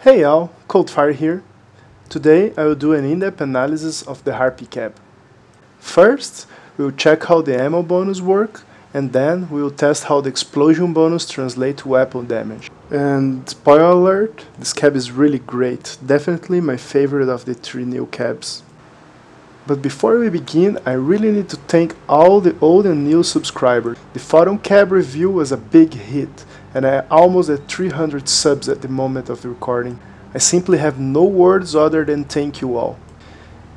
Hey all, Coldfire here. Today I will do an in-depth analysis of the Harpy cap. First, we will check how the ammo bonus work, and then we will test how the explosion bonus translates to weapon damage. And spoiler alert, this cap is really great, definitely my favorite of the 3 new caps. But before we begin, I really need to thank all the old and new subscribers. The Photon Cab review was a big hit, and I almost at 300 subs at the moment of the recording. I simply have no words other than thank you all.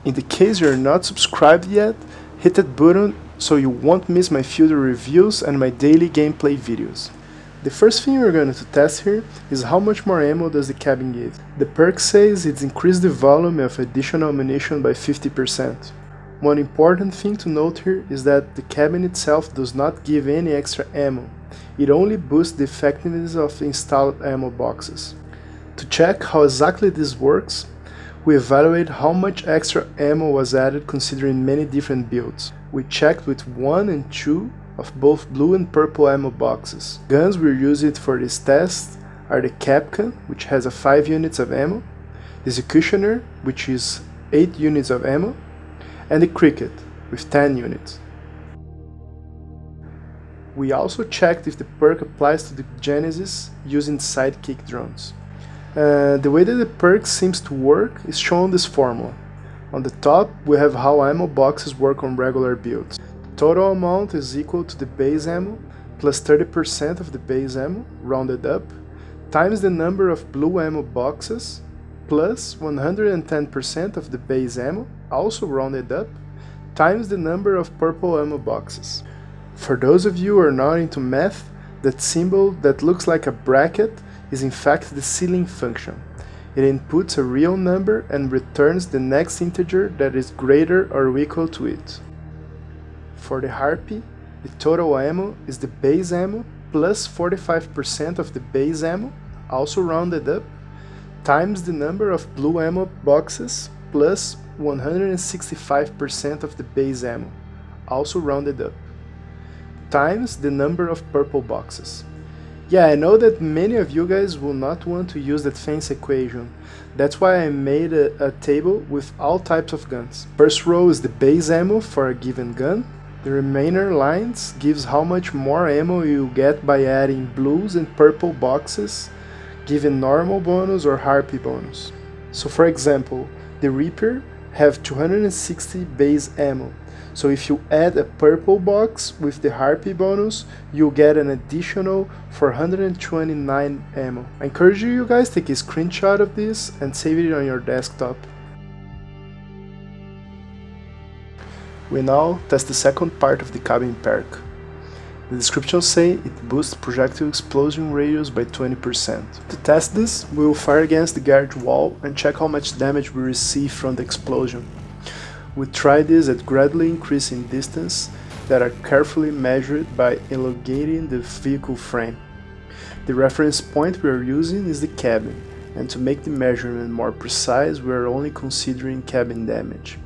In the case you're not subscribed yet, hit that button so you won't miss my future reviews and my daily gameplay videos. The first thing we're going to test here is how much more ammo does the cabin give. The perk says it's increased the volume of additional ammunition by 50%. One important thing to note here is that the cabin itself does not give any extra ammo. It only boosts the effectiveness of installed ammo boxes. To check how exactly this works, we evaluate how much extra ammo was added considering many different builds. We checked with 1 and 2 of both blue and purple ammo boxes. Guns we're using for this test are the KAPKAN, which has 5 units of ammo, the Executioner, which is 8 units of ammo, and the Cricket, with 10 units. We also checked if the perk applies to the Genesis using SIDECKICK drones. The way that the perk seems to work is shown in this formula. On the top we have how ammo boxes work on regular builds. Total amount is equal to the base ammo plus 30% of the base ammo, rounded up, times the number of blue ammo boxes plus 110% of the base ammo, also rounded up, times the number of purple ammo boxes. For those of you who are not into math, that symbol that looks like a bracket is in fact the ceiling function. It inputs a real number and returns the next integer that is greater or equal to it. For the Harpy, the total ammo is the base ammo plus 45% of the base ammo, also rounded up, times the number of blue ammo boxes plus 165% of the base ammo, also rounded up, times the number of purple boxes. Yeah, I know that many of you guys will not want to use that fancy equation. That's why I made a table with all types of guns. First row is the base ammo for a given gun. The remainder lines gives how much more ammo you get by adding blues and purple boxes, given normal bonus or Harpy bonus. So for example, the Reaper have 260 base ammo. So if you add a purple box with the Harpy bonus, you'll get an additional 429 ammo. I encourage you guys to take a screenshot of this and save it on your desktop. We now test the second part of the cabin perk. The description say it boosts projectile explosion radius by 20%. To test this, we will fire against the garage wall and check how much damage we receive from the explosion. We try this at gradually increasing distance that are carefully measured by elongating the vehicle frame. The reference point we are using is the cabin, and to make the measurement more precise we are only considering cabin damage.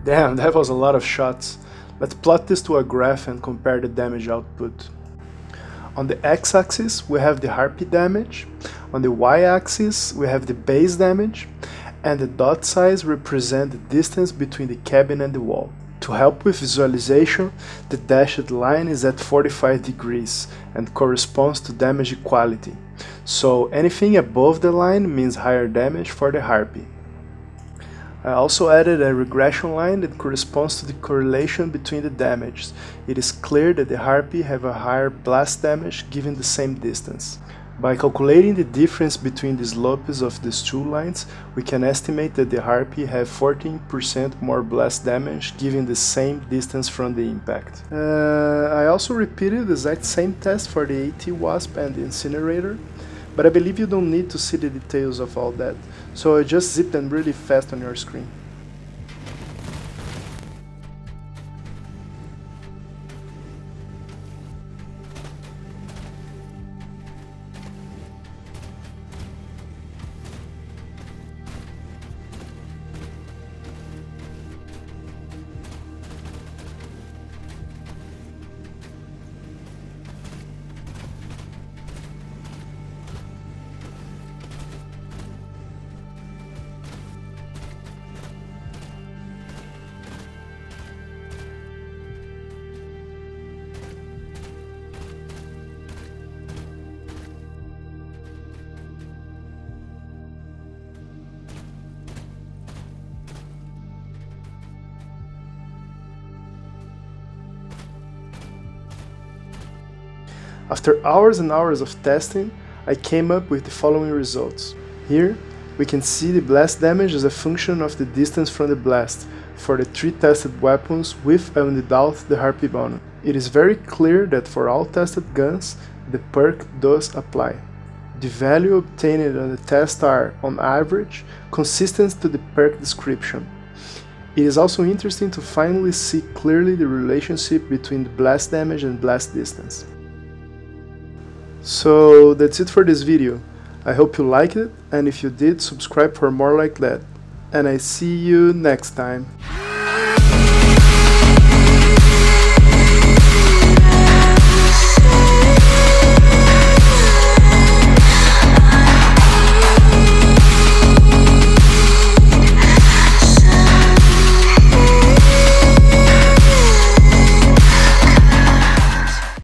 Damn, that was a lot of shots. Let's plot this to a graph and compare the damage output. On the x-axis we have the Harpy damage, on the y-axis we have the base damage, and the dot size represents the distance between the cabin and the wall. To help with visualization, the dashed line is at 45 degrees and corresponds to damage equality, so anything above the line means higher damage for the Harpy. I also added a regression line that corresponds to the correlation between the damages. It is clear that the Harpy have a higher blast damage given the same distance. By calculating the difference between the slopes of these two lines, we can estimate that the Harpy have 14% more blast damage given the same distance from the impact. I also repeated the exact same test for the AT Wasp and the Incinerator, but I believe you don't need to see the details of all that, so I just zip them really fast on your screen. After hours and hours of testing, I came up with the following results. Here, we can see the blast damage as a function of the distance from the blast for the 3 tested weapons with and without the Harpy bonus. It is very clear that for all tested guns, the perk does apply. The value obtained on the test are, on average, consistent to the perk description. It is also interesting to finally see clearly the relationship between the blast damage and blast distance. So that's it for this video. I hope you liked it, and if you did, subscribe for more like that. And I see you next time.